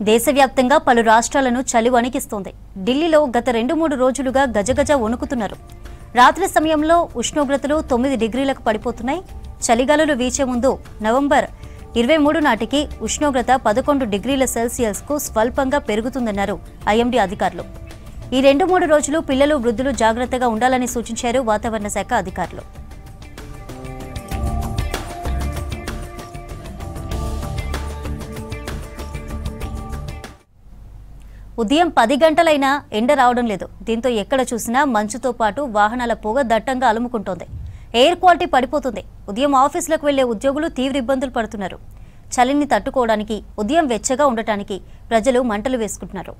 దేశవ్యాప్తంగా పలు రాష్ట్రాలను చలి వణికిస్తోంది. ఢిల్లీలో గత 2-3 రోజులుగా గజగజ వణుకుతున్నారు. రాత్రి సమయంలో ఉష్ణోగ్రతలు 9 డిగ్రీలకు పడిపోతున్నాయి. చలిగాలులు వీచే ముందు నవంబర్ 23 నాటికి ఉష్ణోగ్రత 11 డిగ్రీల సెల్సియస్కు స్వల్పంగా పెరుగుతుందన్నారు ఐఎండీ అధికారులు. ఈ 2-3 రోజులు పిల్లలు, వృద్ధులు జాగ్రత్తగా ఉండాలని సూచించారు వాతావరణ శాఖ అధికారులు. ఉదయం 10 గంటలైనా ఎండ రావడం లేదు. దీంతో ఎక్కడ చూసినా మంచుతో పాటు వాహనాల పొగ దట్టంగా అలుముకుంటోంది. ఎయిర్ క్వాలిటీ పడిపోతుంది. ఉదయం ఆఫీసులకు వెళ్లే ఉద్యోగులు తీవ్ర ఇబ్బందులు పడుతున్నారు. చలిని తట్టుకోవడానికి ఉదయం వెచ్చగా ఉండటానికి ప్రజలు మంటలు వేసుకుంటున్నారు.